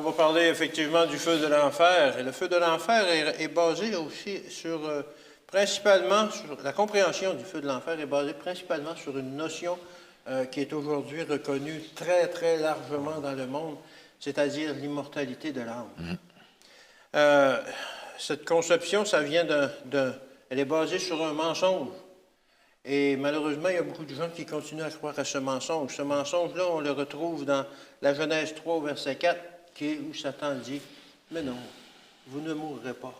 va parler effectivement du feu de l'enfer. Et le feu de l'enfer est basé aussi sur, principalement, la compréhension du feu de l'enfer est basée principalement sur une notion qui est aujourd'hui reconnue très, très largement dans le monde, c'est-à-dire l'immortalité de l'âme. Cette conception, ça vient elle est basée sur un mensonge. Et malheureusement, il y a beaucoup de gens qui continuent à croire à ce mensonge. Ce mensonge-là, on le retrouve dans la Genèse 3, verset 4, où Satan dit, « Mais non, vous ne mourrez pas. »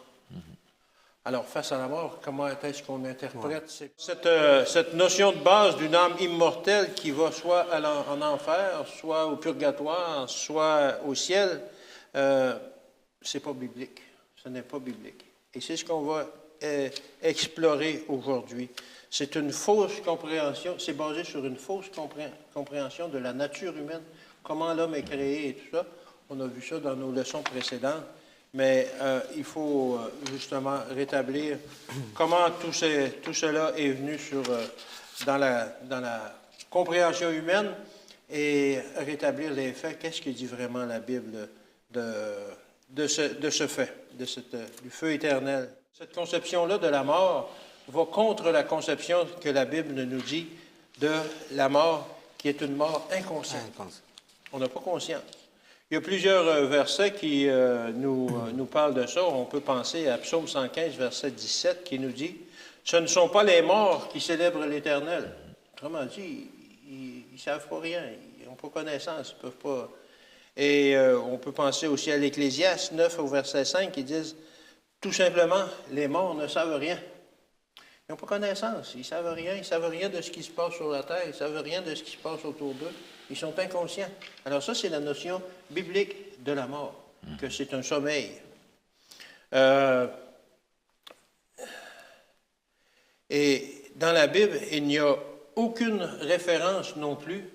Alors, face à la mort, comment est-ce qu'on interprète cette notion de base d'une âme immortelle qui va soit en enfer, soit au purgatoire, soit au ciel? C'est pas biblique. Ce n'est pas biblique. Et c'est ce qu'on va explorer aujourd'hui. C'est une fausse compréhension, c'est basé sur une fausse compréhension de la nature humaine, comment l'homme est créé et tout ça. On a vu ça dans nos leçons précédentes, mais il faut justement rétablir comment tout cela est venu dans la compréhension humaine et rétablir les faits. Qu'est-ce que dit vraiment la Bible de ce fait, du feu éternel? Cette conception-là de la mort va contre la conception que la Bible nous dit de la mort, qui est une mort inconsciente. On n'a pas conscience. Il y a plusieurs versets qui nous parlent de ça. On peut penser à Psaume 115, verset 17, qui nous dit « Ce ne sont pas les morts qui célèbrent l'Éternel. » Autrement dit, ils ne savent pas rien, ils n'ont pas connaissance, ils ne peuvent pas... Et on peut penser aussi à l'Ecclésiaste 9, au verset 5, qui disent « Tout simplement, les morts ne savent rien. » Ils n'ont pas connaissance, ils ne savent rien de ce qui se passe sur la terre, ils ne savent rien de ce qui se passe autour d'eux, ils sont inconscients. Alors ça, c'est la notion biblique de la mort, que c'est un sommeil. Et dans la Bible, il n'y a aucune référence non plus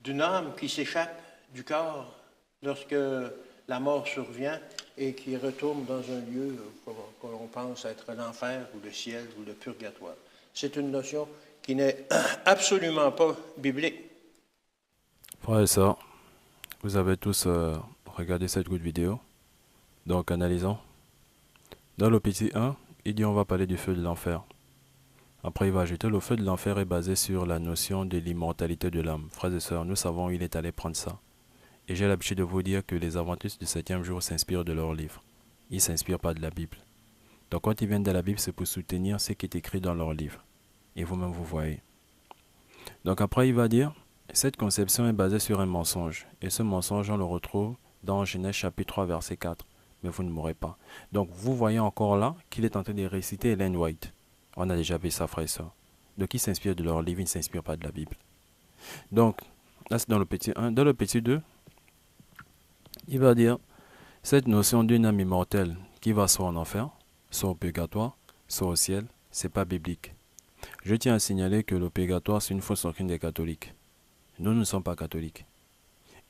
d'une âme qui s'échappe du corps lorsque la mort survient et qui retourne dans un lieu que l'on pense être l'enfer ou le ciel ou le purgatoire. C'est une notion qui n'est absolument pas biblique. Frères et sœurs, vous avez tous regardé cette courte vidéo. Donc analysons. Dans le petit 1, il dit on va parler du feu de l'enfer. Après il va ajouter le feu de l'enfer est basé sur la notion de l'immortalité de l'âme. Frères et sœurs, nous savons où il est allé prendre ça. Et j'ai l'habitude de vous dire que les adventistes du 7e jour s'inspirent de leur livre. Ils ne s'inspirent pas de la Bible. Donc quand ils viennent de la Bible, c'est pour soutenir ce qui est écrit dans leur livre. Et vous-même, vous voyez. Donc après, il va dire, cette conception est basée sur un mensonge. Et ce mensonge, on le retrouve dans Genèse chapitre 3, verset 4. Mais vous ne mourrez pas. Donc vous voyez encore là qu'il est en train de réciter Ellen White. On a déjà vu ça, frère et soeur. Donc ils s'inspirent de leur livre, ils ne s'inspirent pas de la Bible. Donc, là c'est dans le petit 1. Dans le petit 2, il va dire, cette notion d'une âme immortelle qui va soit en enfer, soit au purgatoire, soit au ciel, c'est pas biblique. Je tiens à signaler que le purgatoire, c'est une fausse doctrine des catholiques. Nous ne sommes pas catholiques.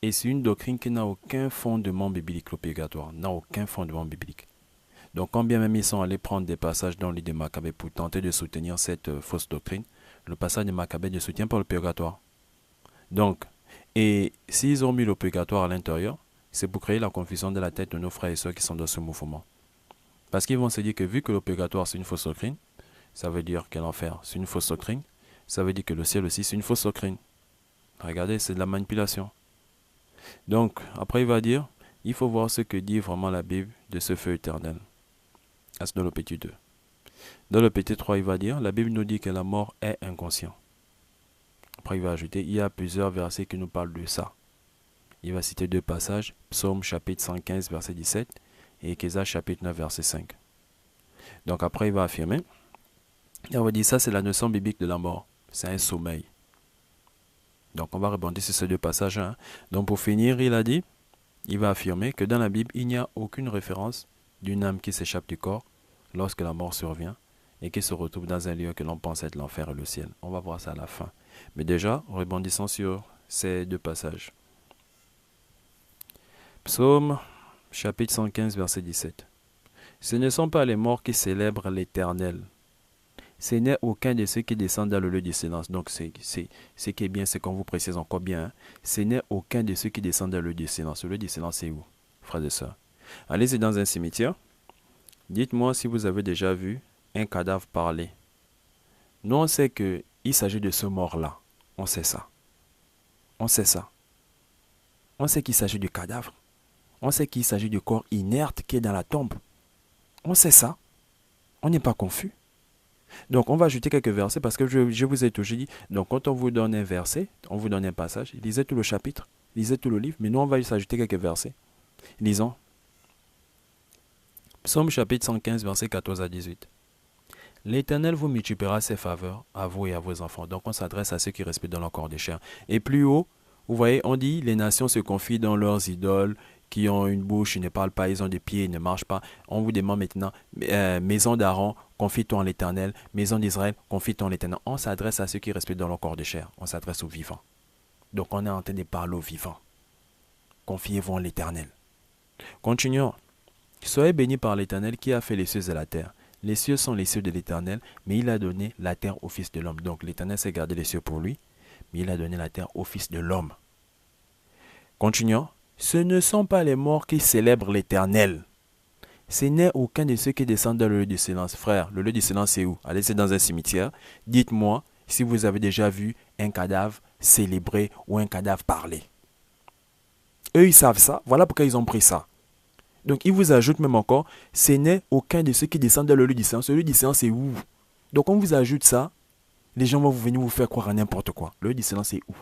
Et c'est une doctrine qui n'a aucun fondement biblique, le purgatoire, n'a aucun fondement biblique. Donc quand bien même ils sont allés prendre des passages dans le livre de Maccabée pour tenter de soutenir cette fausse doctrine, le passage de Maccabée ne soutient pas le purgatoire. Donc, et s'ils ont mis le purgatoire à l'intérieur, c'est pour créer la confusion de la tête de nos frères et sœurs qui sont dans ce mouvement. Parce qu'ils vont se dire que vu que le purgatoire c'est une fausse doctrine, ça veut dire que l'enfer c'est une fausse doctrine, ça veut dire que le ciel aussi c'est une fausse doctrine. Regardez, c'est de la manipulation. Donc, après il va dire, il faut voir ce que dit vraiment la Bible de ce feu éternel. C'est dans le petit 2. Dans le petit 3, il va dire, la Bible nous dit que la mort est inconscient. Après il va ajouter, il y a plusieurs versets qui nous parlent de ça. Il va citer deux passages, Psaume chapitre 115, verset 17, et Ézéchiel chapitre 9, verset 5. Donc après, il va affirmer, et on va dire, ça c'est la notion biblique de la mort, c'est un sommeil. Donc on va rebondir sur ces deux passages. Donc pour finir, il a dit, il va affirmer que dans la Bible, il n'y a aucune référence d'une âme qui s'échappe du corps lorsque la mort survient et qui se retrouve dans un lieu que l'on pense être l'enfer et le ciel. On va voir ça à la fin. Mais déjà, rebondissons sur ces deux passages. Psaume, chapitre 115, verset 17. Ce ne sont pas les morts qui célèbrent l'Éternel. Ce n'est aucun de ceux qui descendent dans le lieu du silence. Donc, ce qui est bien, c'est qu'on vous précise encore bien. Ce n'est aucun de ceux qui descendent dans le lieu du silence. Le lieu du silence, c'est où? frères et sœurs. Allez-y dans un cimetière. Dites-moi si vous avez déjà vu un cadavre parler. Nous, on sait qu'il s'agit de ce mort-là. On sait ça. On sait ça. On sait qu'il s'agit du cadavre. On sait qu'il s'agit du corps inerte qui est dans la tombe. On sait ça. On n'est pas confus. Donc, on va ajouter quelques versets parce que je vous ai toujours dit, donc quand on vous donne un verset, on vous donne un passage, lisez tout le chapitre, lisez tout le livre, mais nous, on va juste ajouter quelques versets. Lisons. Psaume chapitre 115, versets 14 à 18. L'Éternel vous multipliera ses faveurs à vous et à vos enfants. Donc, on s'adresse à ceux qui respectent dans leur corps de chair. Et plus haut, vous voyez, on dit, les nations se confient dans leurs idoles, qui ont une bouche, ils ne parlent pas, ils ont des pieds, ils ne marchent pas. On vous demande maintenant, maison d'Aaron, confie-toi en l'Éternel. Maison d'Israël, confie-toi en l'Éternel. On s'adresse à ceux qui respectent dans leur corps de chair. On s'adresse aux vivants. Donc, on est en train de parler aux vivants. Confiez-vous en l'Éternel. Continuons. Soyez bénis par l'Éternel qui a fait les cieux et la terre. Les cieux sont les cieux de l'Éternel, mais il a donné la terre au Fils de l'homme. Donc l'Éternel s'est gardé les cieux pour lui, mais il a donné la terre au Fils de l'homme. Continuons. Ce ne sont pas les morts qui célèbrent l'Éternel. Ce n'est aucun de ceux qui descendent dans le lieu du silence. Frère, le lieu du silence c'est où? Allez, c'est dans un cimetière. Dites-moi si vous avez déjà vu un cadavre célébrer ou un cadavre parler. Eux, ils savent ça. Voilà pourquoi ils ont pris ça. Donc, il vous ajoute même encore, ce n'est aucun de ceux qui descendent dans le lieu du silence. Le lieu du silence, c'est où? Donc, on vous ajoute ça, les gens vont venir vous faire croire à n'importe quoi. Le lieu du silence, c'est où?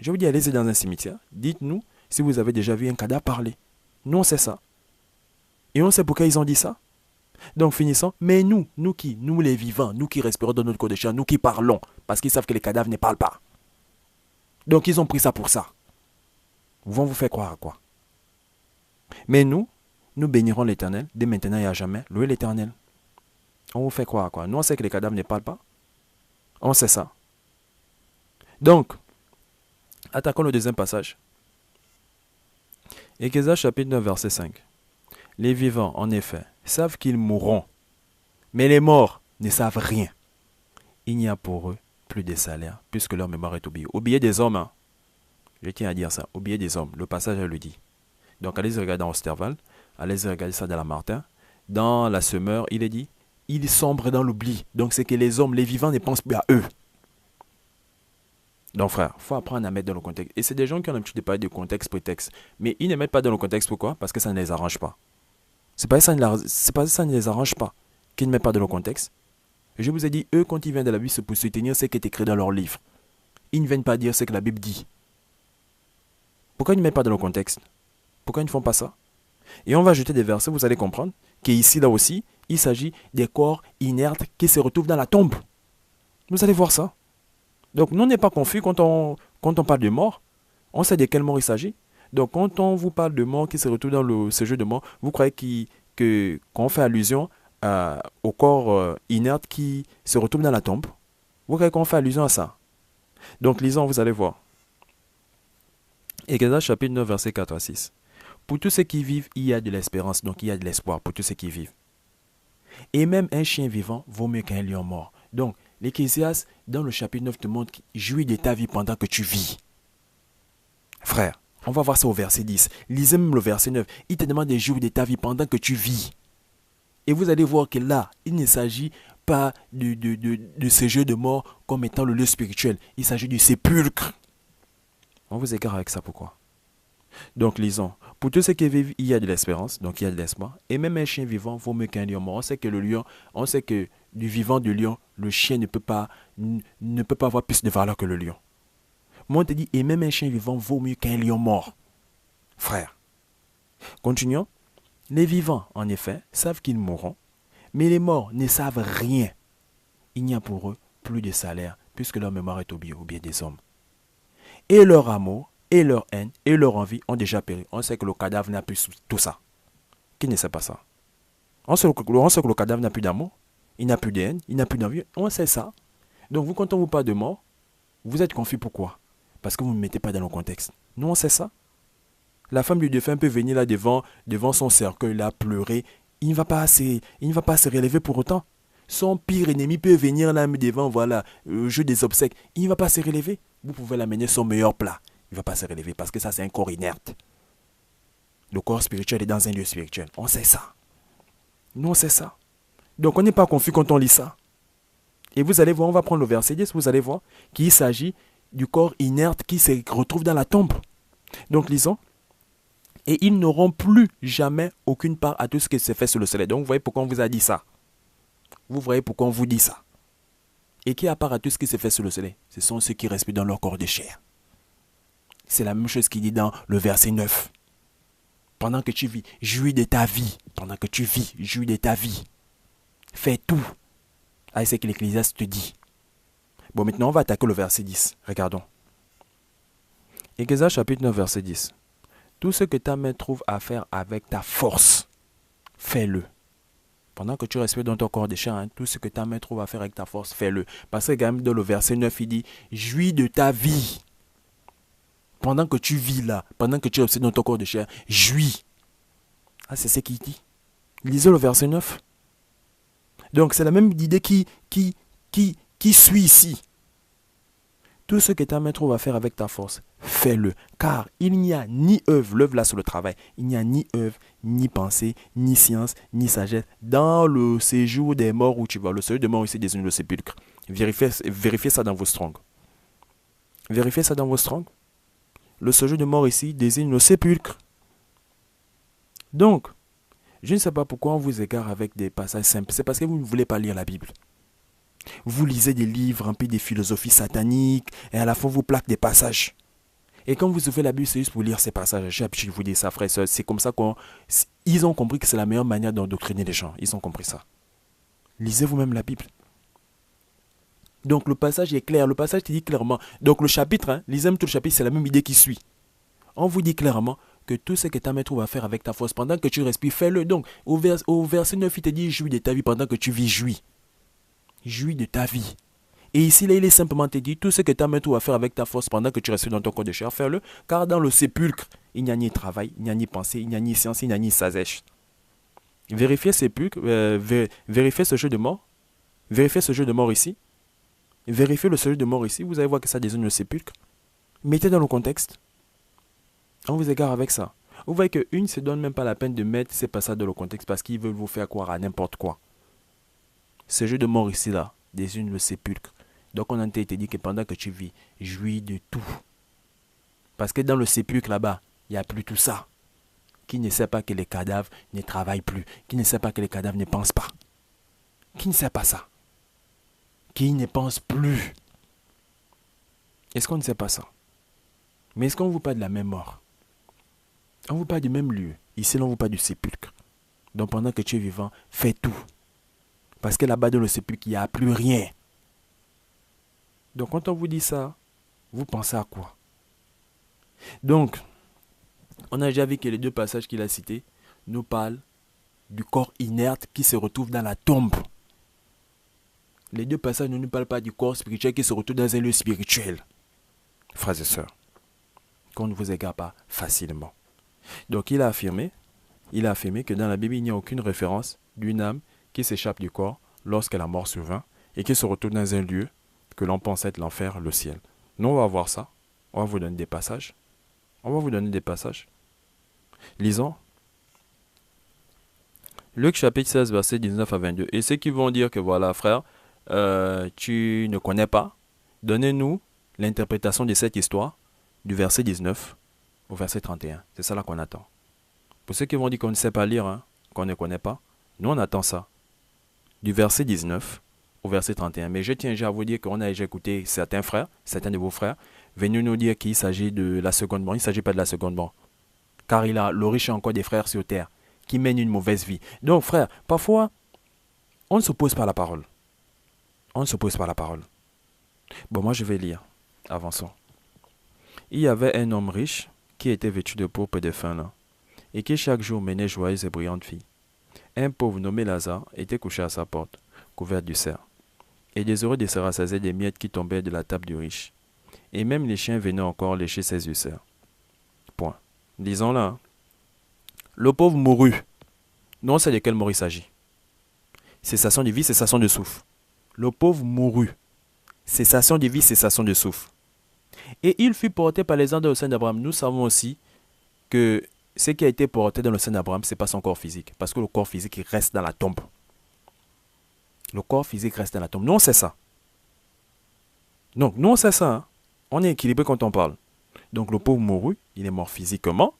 Je vous dis, allez-y dans un cimetière. Dites-nous si vous avez déjà vu un cadavre parler. Nous, on sait ça. Et on sait pourquoi ils ont dit ça. Donc, finissons. Mais nous qui? Nous les vivants, nous qui respirons dans notre corps de chair, nous qui parlons, parce qu'ils savent que les cadavres ne parlent pas. Donc, ils ont pris ça pour ça. Ils vont vous faire croire à quoi? Mais nous bénirons l'Éternel, dès maintenant et à jamais. Louez l'Éternel. On vous fait croire à quoi? Nous, on sait que les cadavres ne parlent pas. On sait ça. Donc, attaquons le deuxième passage. Ézéchiel chapitre 9, verset 5. Les vivants, en effet, savent qu'ils mourront, mais les morts ne savent rien. Il n'y a pour eux plus de salaire, puisque leur mémoire est au billet. Au billet des hommes, hein. Je tiens à dire ça, au billet des hommes. Le passage, elle le dit. Donc, allez-y regarder dans Osterval, allez-y regarder ça dans la Martin. Dans la Semeur, il est dit, ils sombrent dans l'oubli. Donc, c'est que les hommes, les vivants ne pensent plus à eux. Donc, frère, il faut apprendre à mettre dans le contexte. Et c'est des gens qui ont l'habitude de parler de contexte, prétexte. Mais ils ne mettent pas dans le contexte, pourquoi? Parce que ça ne les arrange pas. C'est pas ça que ça ne les arrange pas qu'ils ne mettent pas dans le contexte. Je vous ai dit, eux, quand ils viennent de la Bible, c'est pour soutenir ce qui est écrit dans leur livre. Ils ne viennent pas dire ce que la Bible dit. Pourquoi ils ne mettent pas dans le contexte? Pourquoi ils ne font pas ça? Et on va ajouter des versets, vous allez comprendre qu'ici, là aussi, il s'agit des corps inertes qui se retrouvent dans la tombe. Vous allez voir ça. Donc, nous, on n'est pas confus quand on parle de mort. On sait de quelle mort il s'agit. Donc, quand on vous parle de mort qui se retrouve dans ce jeu de mort, vous croyez qu'on fait allusion au corps inerte qui se retrouve dans la tombe? Vous croyez qu'on fait allusion à ça? Donc, lisons, vous allez voir. Ézéchiel chapitre 9, verset 4 à 6. Pour tous ceux qui vivent, il y a de l'espérance, donc il y a de l'espoir pour tous ceux qui vivent. Et même un chien vivant vaut mieux qu'un lion mort. Donc, l'Ecclésiaste, dans le chapitre 9, te montre jouis de ta vie pendant que tu vis. Frère, on va voir ça au verset 10. Lisez même le verset 9. Il te demande de jouir de ta vie pendant que tu vis. Et vous allez voir que là, il ne s'agit pas de ce jeu de mort comme étant le lieu spirituel. Il s'agit du sépulcre. On vous égare avec ça, pourquoi? Donc, lisons. Pour tous ceux qui vivent, il y a de l'espérance, donc il y a de l'espoir. Et même un chien vivant vaut mieux qu'un lion mort. On sait que du vivant du lion, le chien ne peut pas avoir plus de valeur que le lion. Moi, on te dit, et même un chien vivant vaut mieux qu'un lion mort. Frère. Continuons. Les vivants, en effet, savent qu'ils mourront, mais les morts ne savent rien. Il n'y a pour eux plus de salaire, puisque leur mémoire est au biais des hommes. Et leur amour, et leur haine, et leur envie ont déjà péri. On sait que le cadavre n'a plus tout ça. Qui ne sait pas ça? On sait que le cadavre n'a plus d'amour, il n'a plus de haine, il n'a plus d'envie. On sait ça. Donc vous, quand on vous parle de mort, vous êtes confus pourquoi? Parce que vous ne mettez pas dans le contexte. Nous, on sait ça. La femme du défunt peut venir là devant son cercueil, là, pleurer. Il ne va pas se relever pour autant. Son pire ennemi peut venir là devant, voilà, le jeu des obsèques. Il ne va pas se relever. Vous pouvez l'amener son meilleur plat. Il ne va pas se relever parce que ça, c'est un corps inerte. Le corps spirituel est dans un lieu spirituel. On sait ça. Nous, on sait ça. Donc, on n'est pas confus quand on lit ça. Et vous allez voir, on va prendre le verset 10, vous allez voir qu'il s'agit du corps inerte qui se retrouve dans la tombe. Donc, lisons. Et ils n'auront plus jamais aucune part à tout ce qui s'est fait sur le soleil. Donc, vous voyez pourquoi on vous a dit ça. Vous voyez pourquoi on vous dit ça. Et qui a part à tout ce qui s'est fait sur le soleil? Ce sont ceux qui respirent dans leur corps de chair. C'est la même chose qu'il dit dans le verset 9. Pendant que tu vis, jouis de ta vie. Pendant que tu vis, jouis de ta vie. Fais tout. Ah, c'est ce que l'Ecclésiaste te dit. Bon, maintenant, on va attaquer le verset 10. Regardons. Ecclésiaste chapitre 9, verset 10. Tout ce que ta main trouve à faire avec ta force, fais-le. Pendant que tu respires dans ton corps de chair, hein, tout ce que ta main trouve à faire avec ta force, fais-le. Parce que quand même dans le verset 9, il dit, jouis de ta vie. Pendant que tu vis là, pendant que tu respires dans ton corps de chair, jouis. Ah, c'est ce qu'il dit. Lisez le verset 9. Donc, c'est la même idée qui suit ici. Tout ce que ta main trouve à faire avec ta force, fais-le. Car il n'y a ni œuvre, l'œuvre là sur le travail, il n'y a ni œuvre, ni pensée, ni science, ni sagesse dans le séjour des morts où tu vas. Le séjour des morts ici désigne le sépulcre. Vérifiez ça dans vos strongs. Vérifiez ça dans vos strongs. Le séjour des morts ici désigne le sépulcre. Donc, je ne sais pas pourquoi on vous égare avec des passages simples. C'est parce que vous ne voulez pas lire la Bible. Vous lisez des livres remplis de philosophies sataniques et à la fin vous plaquez des passages. Et quand vous ouvrez la Bible, c'est juste pour lire ces passages. J'ai l'habitude de vous dire ça, frère, c'est comme ça qu'ils ont compris que c'est la meilleure manière d'endoctriner les gens. Ils ont compris ça. Lisez vous-même la Bible. Donc le passage est clair. Le passage te dit clairement. Donc le chapitre, lisez tout le chapitre, c'est la même idée qui suit. On vous dit clairement que tout ce que ta main trouve à faire avec ta force, pendant que tu respires, fais-le. Donc au verset 9, il te dit, jouis de ta vie pendant que tu vis, jouis. Jouis de ta vie. Et ici, là, il est simplement te dit, tout ce que ta main trouve à faire avec ta force pendant que tu restes dans ton corps de chair, fais-le. Car dans le sépulcre, il n'y a ni travail, il n'y a ni pensée, il n'y a ni science, il n'y a ni sagesse. Vérifiez vérifiez ce jeu de mort. Vérifiez ce jeu de mort ici. Vérifiez le jeu de mort ici. Vous allez voir que ça désigne le sépulcre. Mettez dans le contexte. On vous égare avec ça. Vous voyez qu'une ne se donne même pas la peine de mettre ces passages dans le contexte parce qu'ils veulent vous faire croire à n'importe quoi. Ce jeu de mort ici, là, désigne le sépulcre. Donc on a été dit que pendant que tu vis, jouis de tout. Parce que dans le sépulcre là-bas, il n'y a plus tout ça. Qui ne sait pas que les cadavres ne travaillent plus? Qui ne sait pas que les cadavres ne pensent pas? Qui ne sait pas ça? Qui ne pense plus? Est-ce qu'on ne sait pas ça? Mais est-ce qu'on ne vous parle de la même mort? On vous parle du même lieu. Ici, on vous parle du sépulcre. Donc pendant que tu es vivant, fais tout. Parce que là-bas dans le sépulcre, il n'y a plus rien. Donc quand on vous dit ça, vous pensez à quoi? Donc, on a déjà vu que les deux passages qu'il a cités nous parlent du corps inerte qui se retrouve dans la tombe. Les deux passages ne nous parlent pas du corps spirituel qui se retrouve dans un lieu spirituel. Frères et sœurs, qu'on ne vous égare pas facilement. Donc il a affirmé que dans la Bible, il n'y a aucune référence d'une âme qui s'échappe du corps lorsque la mort survint et qui se retrouve dans un lieu que l'on pense être l'enfer, le ciel. Nous, on va voir ça. On va vous donner des passages. Lisons. Luc chapitre 16, verset 19 à 22. Et ceux qui vont dire que voilà, frère, tu ne connais pas, donnez-nous l'interprétation de cette histoire du verset 19 au verset 31. C'est ça là qu'on attend. Pour ceux qui vont dire qu'on ne sait pas lire, qu'on ne connaît pas, nous on attend ça. Du verset 19 au verset 31. Mais je tiens déjà à vous dire qu'on a déjà écouté certains de vos frères, venus nous dire qu'il s'agit de la seconde mort. Il ne s'agit pas de la seconde mort. Car le riche a encore des frères sur terre qui mènent une mauvaise vie. Donc frère, parfois, on ne s'oppose pas à la parole. Bon, moi je vais lire. Avançons. Il y avait un homme riche qui était vêtu de pourpre et de fin lin, et qui chaque jour menait joyeuse et brillante vie. Un pauvre nommé Lazare était couché à sa porte, couvert d'ulcères, et désireux de se rassasier des miettes qui tombaient de la table du riche. Et même les chiens venaient encore lécher ses ulcères. Point. Lisons là. Le pauvre mourut. Non, c'est de quelle mort il s'agit? Cessation de vie, cessation de souffle. Le pauvre mourut. Cessation de vie, cessation de souffle. Et il fut porté par les anges au sein d'Abraham. Nous savons aussi que ce qui a été porté dans le sein d'Abraham, ce n'est pas son corps physique. Parce que le corps physique, il reste dans la tombe. Le corps physique reste dans la tombe. Nous, on sait ça. Donc, nous, on sait ça. Hein. On est équilibré quand on parle. Donc, le pauvre mourut, il est mort physiquement.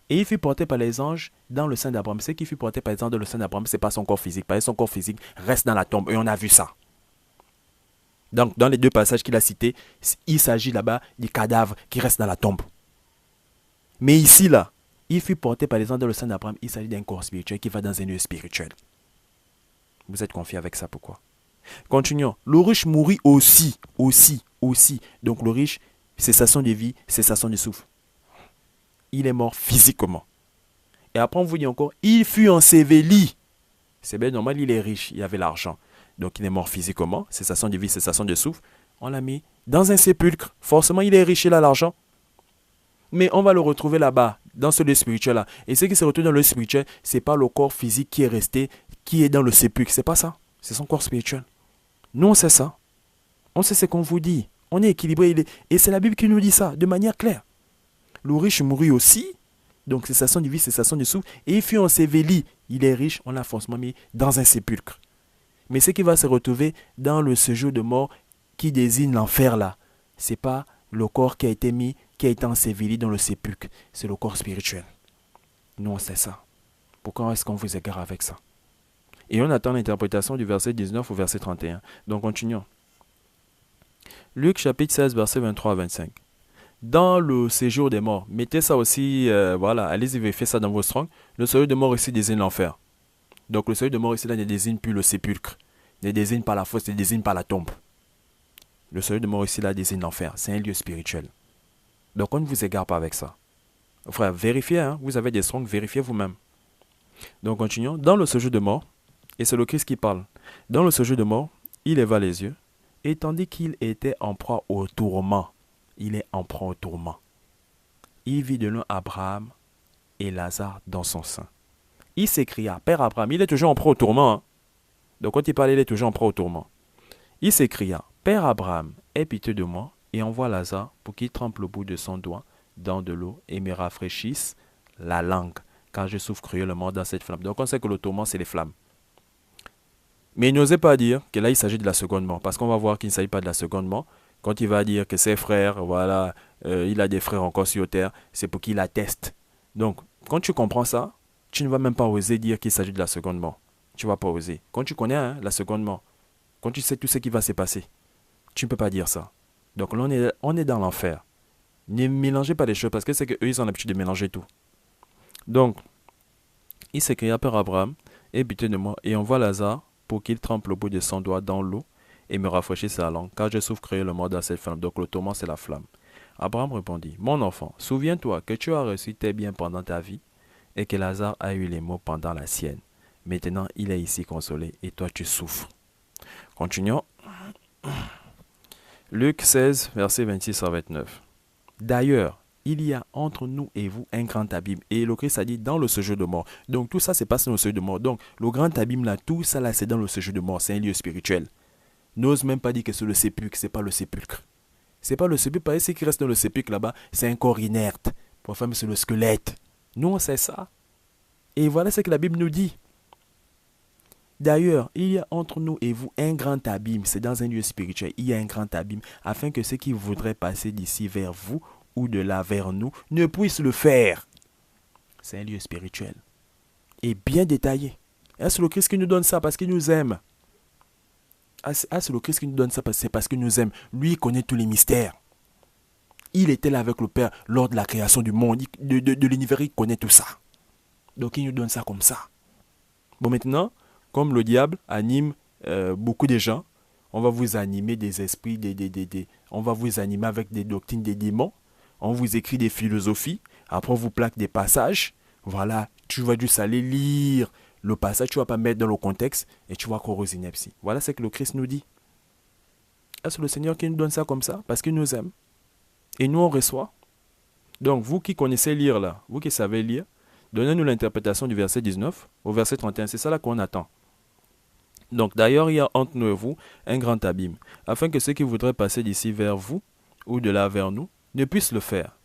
Et il fut porté par les anges dans le sein d'Abraham. Ce qui fut porté par les anges dans le sein d'Abraham, ce n'est pas son corps physique. Parce que son corps physique reste dans la tombe. Et on a vu ça. Donc, dans les deux passages qu'il a cités, il s'agit là-bas du cadavre qui reste dans la tombe. Mais ici, là, il fut porté par les anges dans le sein d'Abraham. Il s'agit d'un corps spirituel qui va dans un lieu spirituel. Vous êtes confiés avec ça, pourquoi? Continuons. Le riche mourit aussi. Donc, le riche, cessation de vie, cessation de souffle. Il est mort physiquement. Et après, on vous dit encore, il fut enseveli. C'est bien normal, il est riche, il avait l'argent. Donc, il est mort physiquement, cessation de vie, cessation de souffle. On l'a mis dans un sépulcre. Forcément, il est riche, il a l'argent. Mais on va le retrouver là-bas, dans ce lieu spirituel-là. Et ce qui se retrouve dans le spirituel, ce n'est pas le corps physique qui est resté, qui est dans le sépulcre. Ce n'est pas ça. C'est son corps spirituel. Nous, on sait ça. On sait ce qu'on vous dit. On est équilibré. Et c'est la Bible qui nous dit ça, de manière claire. Le riche mourut aussi. Donc, cessation de vie, cessation de souffle. Et il fut enseveli. Il est riche, on l'a forcément mis dans un sépulcre. Mais ce qui va se retrouver dans le séjour de mort qui désigne l'enfer là, ce n'est pas le corps qui a été mis, qui a été enseveli dans le sépulcre. C'est le corps spirituel. Nous, on sait ça. Pourquoi est-ce qu'on vous égare avec ça? Et on attend l'interprétation du verset 19 au verset 31. Donc, continuons. Luc chapitre 16, verset 23 à 25. Dans le séjour des morts, mettez ça aussi, voilà, allez-y, vérifiez ça dans vos strongs. Le séjour des morts ici désigne l'enfer. Donc, le séjour des morts ici là ne désigne plus le sépulcre, ne désigne pas la fosse, ne désigne pas la tombe. Le séjour des morts ici là désigne l'enfer. C'est un lieu spirituel. Donc, on ne vous égare pas avec ça. Frère, vérifiez, hein, vous avez des strongs, vérifiez vous-même. Donc, continuons. Dans le séjour de mort, et c'est le Christ qui parle. Dans le séjour de mort, il leva les yeux, et tandis qu'il était en proie au tourment, il est en proie au tourment. Il vit de loin Abraham et Lazare dans son sein. Il s'écria, Père Abraham, il est toujours en proie au tourment. Hein. Donc quand il parle, il est toujours en proie au tourment. Il s'écria, Père Abraham, aie pitié de moi, et envoie Lazare pour qu'il trempe le bout de son doigt dans de l'eau et me rafraîchisse la langue, car je souffre cruellement dans cette flamme. Donc on sait que le tourment, c'est les flammes. Mais il n'osait pas dire que là, il s'agit de la seconde mort. Parce qu'on va voir qu'il ne s'agit pas de la seconde mort. Quand il va dire que ses frères, voilà, il a des frères encore sur terre, c'est pour qu'il atteste. Donc, quand tu comprends ça, tu ne vas même pas oser dire qu'il s'agit de la seconde mort. Tu ne vas pas oser. Quand tu connais la seconde mort, quand tu sais tout ce qui va se passer, tu ne peux pas dire ça. Donc là, on est dans l'enfer. Ne mélangez pas les choses parce que c'est qu'eux, ils ont l'habitude de mélanger tout. Donc, il s'écria, Père Abraham, aie pitié de moi, et envoie Lazare pour qu'il trempe le bout de son doigt dans l'eau et me rafraîchisse la langue, car je souffre cruellement dans cette flamme. Donc le tourment, c'est la flamme. Abraham répondit, Mon enfant, souviens-toi que tu as reçu tes biens pendant ta vie et que Lazare a eu les maux pendant la sienne. Maintenant, il est ici consolé et toi, tu souffres. Continuons. Luc 16, versets 26 à 29. D'ailleurs, il y a entre nous et vous un grand abîme. Et le Christ a dit dans le séjour de mort. Donc tout ça, c'est pas dans le séjour de mort. Donc le grand abîme là, tout ça là, c'est dans le séjour de mort. C'est un lieu spirituel. N'ose même pas dire que c'est le sépulcre. C'est pas le sépulcre. C'est pas le sépulcre. Parce que ce qui reste dans le sépulcre là-bas, c'est un corps inerte. Pour faire, c'est le squelette. Nous, on sait ça. Et voilà ce que la Bible nous dit. D'ailleurs, il y a entre nous et vous un grand abîme. C'est dans un lieu spirituel. Il y a un grand abîme. Afin que ceux qui voudraient passer d'ici vers vous ou de là vers nous, ne puissent le faire. C'est un lieu spirituel. Et bien détaillé. Est-ce le Christ qui nous donne ça parce qu'il nous aime? Est-ce le Christ qui nous donne ça parce qu'il nous aime? Lui, il connaît tous les mystères. Il était là avec le Père lors de la création du monde, de l'univers, il connaît tout ça. Donc il nous donne ça comme ça. Bon, maintenant, comme le diable anime beaucoup de gens, on va vous animer des esprits, on va vous animer avec des doctrines des démons. On vous écrit des philosophies, après on vous plaque des passages. Voilà, tu vas juste aller lire le passage, tu ne vas pas mettre dans le contexte et tu vas croire aux inepties. Voilà ce que le Christ nous dit. Est-ce le Seigneur qui nous donne ça comme ça? Parce qu'il nous aime. Et nous on reçoit. Donc vous qui connaissez lire là, vous qui savez lire, donnez-nous l'interprétation du verset 19 au verset 31. C'est ça là qu'on attend. Donc d'ailleurs il y a entre nous et vous un grand abîme, afin que ceux qui voudraient passer d'ici vers vous ou de là vers nous, ne puisse le faire.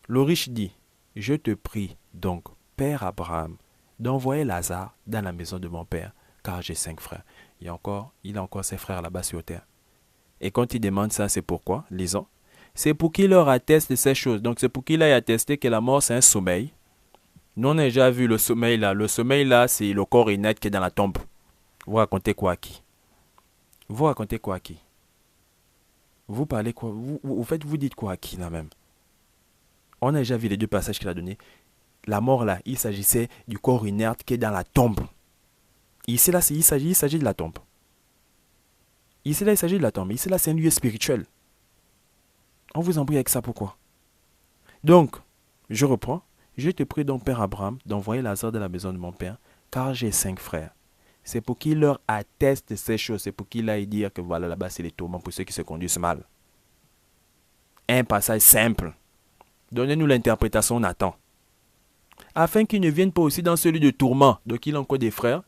Le riche dit, je te prie donc, Père Abraham, d'envoyer Lazare dans la maison de mon père, car j'ai 5 frères. Il a encore ses frères là-bas sur terre. Et quand il demande ça, c'est pourquoi? Lisons. C'est pour qu'il leur atteste de ces choses. Donc c'est pour qu'il aille attester que la mort, c'est un sommeil. Nous, on a déjà vu le sommeil là. Le sommeil là, c'est le corps inerte qui est dans la tombe. Vous racontez quoi à qui? Vous racontez quoi à qui? Vous parlez quoi? Vous dites quoi à qui là même? On a déjà vu les 2 passages qu'il a donnés. La mort là, il s'agissait du corps inerte qui est dans la tombe. Ici là, il s'agit de la tombe. Ici là, il s'agit de la tombe. Ici là, c'est un lieu spirituel. On vous embrouille avec ça, pourquoi? Donc, je reprends. Je te prie donc, Père Abraham, d'envoyer Lazare de la maison de mon père, car j'ai 5 frères. C'est pour qu'il leur atteste ces choses. C'est pour qu'il aille dire que voilà, là-bas, c'est les tourments pour ceux qui se conduisent mal. Un passage simple. Donnez-nous l'interprétation, on attend. Afin qu'ils ne viennent pas aussi dans celui de tourment. Donc, il a encore des frères.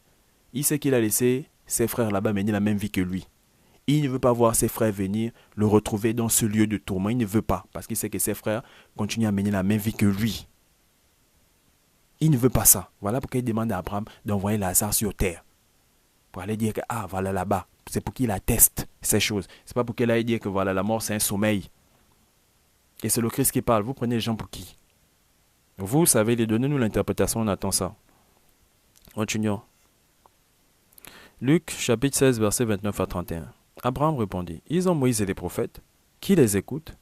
Il sait qu'il a laissé ses frères là-bas mener la même vie que lui. Il ne veut pas voir ses frères venir le retrouver dans ce lieu de tourment. Il ne veut pas, parce qu'il sait que ses frères continuent à mener la même vie que lui. Il ne veut pas ça. Voilà pourquoi il demande à Abraham d'envoyer Lazare sur terre. Pour aller dire que, ah, voilà là-bas. C'est pour qu'il atteste ces choses. C'est pas pour qu'il aille dire que, voilà, la mort, c'est un sommeil. Et c'est le Christ qui parle. Vous prenez les gens pour qui? Vous savez, donnez-nous l'interprétation, on attend ça. Continuons. Luc, chapitre 16, versets 29 à 31. Abraham répondit, ils ont Moïse et les prophètes, qui les écoutent?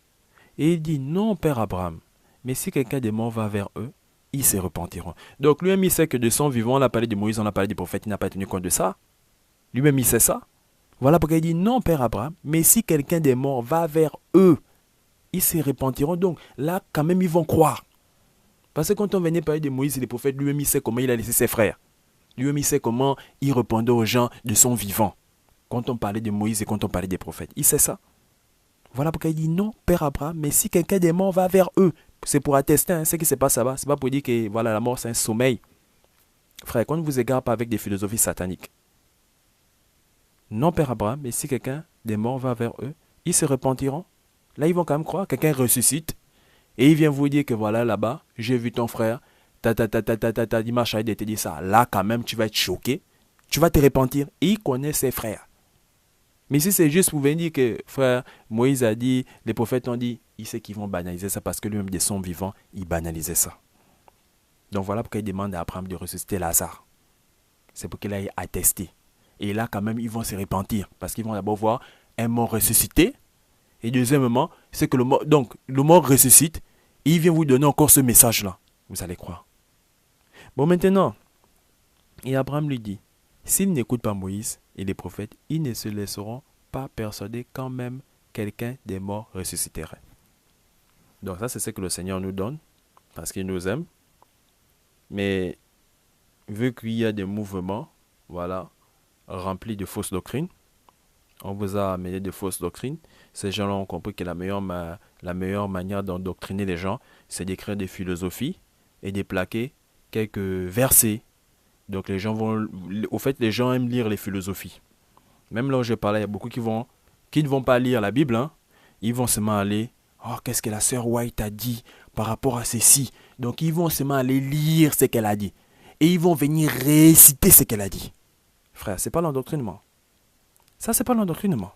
Et il dit, non, Père Abraham, mais si quelqu'un des morts va vers eux, ils se repentiront. Donc lui-même, il sait que de son vivant, on a parlé de Moïse, on a parlé des prophètes, il n'a pas tenu compte de ça. Lui-même, il sait ça. Voilà pourquoi il dit, non, Père Abraham, mais si quelqu'un des morts va vers eux, ils se repentiront. Donc là, quand même, ils vont croire. Parce que quand on venait parler de Moïse et des prophètes, lui-même, il sait comment il a laissé ses frères. Lui-même, il sait comment il répondait aux gens de son vivant. Quand on parlait de Moïse et quand on parlait des prophètes. Il sait ça. Voilà pourquoi il dit non, Père Abraham, mais si quelqu'un des morts va vers eux, c'est pour attester ce qui se passe là-bas. Ce n'est pas pour dire que voilà, la mort c'est un sommeil. Frère, qu'on ne vous égare pas avec des philosophies sataniques. Non, Père Abraham, mais si quelqu'un des morts va vers eux, ils se repentiront. Là, ils vont quand même croire. Quelqu'un ressuscite et il vient vous dire que voilà, là-bas, j'ai vu ton frère. Il m'a chargé de te dire ça. Là, quand même, tu vas être choqué. Tu vas te repentir. Et il connaît ses frères. Mais si c'est juste pour venir dire que, frère, Moïse a dit, les prophètes ont dit, il sait qu'ils vont banaliser ça parce que lui-même, de son vivant, il banalisait ça. Donc voilà pourquoi il demande à Abraham de ressusciter Lazare. C'est pour qu'il aille attester. Et là, quand même, ils vont se repentir. Parce qu'ils vont d'abord voir un mort ressuscité. Et deuxièmement, c'est que le mort ressuscite. Et il vient vous donner encore ce message-là. Vous allez croire. Bon, maintenant, et Abraham lui dit, s'ils n'écoutent pas Moïse et les prophètes, ils ne se laisseront pas persuader quand même quelqu'un des morts ressusciterait. Donc ça, c'est ce que le Seigneur nous donne, parce qu'il nous aime. Mais vu qu'il y a des mouvements, voilà, remplis de fausses doctrines, on vous a amené de fausses doctrines. Ces gens-là ont compris que la meilleure manière d'endoctriner les gens, c'est d'écrire des philosophies et de plaquer quelques versets. Donc les gens les gens aiment lire les philosophies. Même là où je parlais, il y a beaucoup qui ne vont pas lire la Bible. Hein. Ils vont seulement aller, oh, qu'est-ce que la sœur White a dit par rapport à ceci. Donc ils vont seulement aller lire ce qu'elle a dit. Et ils vont venir réciter ce qu'elle a dit. Frère, c'est pas l'endoctrinement. Ça, c'est pas l'endoctrinement.